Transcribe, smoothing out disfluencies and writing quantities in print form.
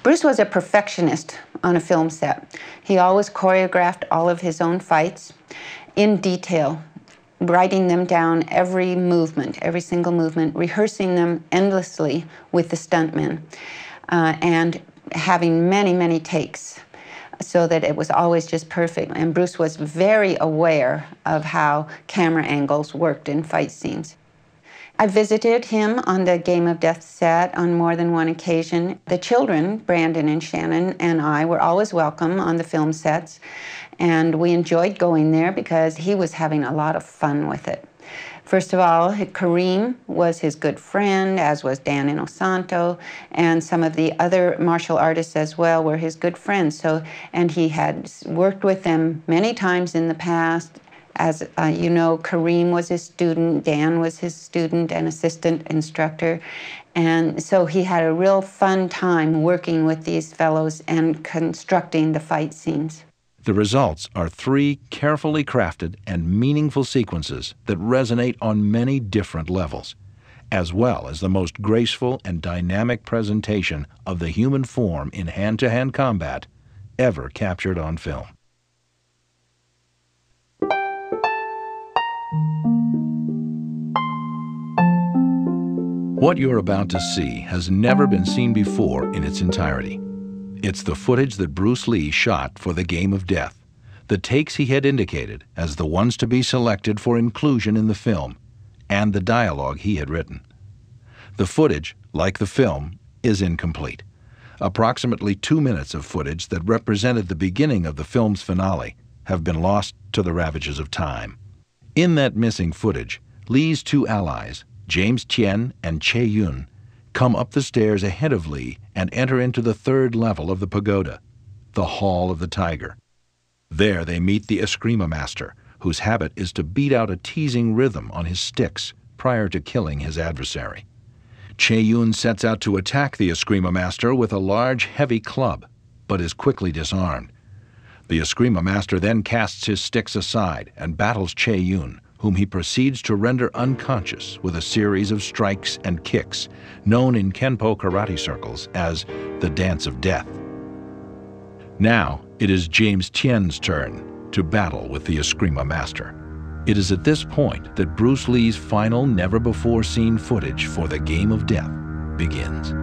Bruce was a perfectionist on a film set. He always choreographed all of his own fights in detail, writing them down, every movement, every single movement, rehearsing them endlessly with the stuntmen, and having many, many takes so that it was always just perfect. And Bruce was very aware of how camera angles worked in fight scenes. I visited him on the Game of Death set on more than one occasion. The children, Brandon and Shannon and I, were always welcome on the film sets, and we enjoyed going there because he was having a lot of fun with it. First of all, Kareem was his good friend, as was Dan Inosanto, and some of the other martial artists as well were his good friends. And he had worked with them many times in the past. As you know, Kareem was his student, Dan was his student and assistant instructor. And so he had a real fun time working with these fellows and constructing the fight scenes. The results are 3 carefully crafted and meaningful sequences that resonate on many different levels, as well as the most graceful and dynamic presentation of the human form in hand-to-hand combat ever captured on film. What you're about to see has never been seen before in its entirety. It's the footage that Bruce Lee shot for the Game of Death, the takes he had indicated as the ones to be selected for inclusion in the film, and the dialogue he had written. The footage, like the film, is incomplete. Approximately 2 minutes of footage that represented the beginning of the film's finale have been lost to the ravages of time. In that missing footage, Lee's 2 allies, James Tien and Che Yun, come up the stairs ahead of Lee and enter into the 3rd level of the pagoda, the Hall of the Tiger. There they meet the Eskrima Master, whose habit is to beat out a teasing rhythm on his sticks prior to killing his adversary. Che Yun sets out to attack the Eskrima Master with a large, heavy club, but is quickly disarmed. The Eskrima Master then casts his sticks aside and battles Che Yun, whom he proceeds to render unconscious with a series of strikes and kicks, known in Kenpo karate circles as the Dance of Death. Now it is James Tien's turn to battle with the Eskrima Master. It is at this point that Bruce Lee's final never-before-seen footage for the Game of Death begins.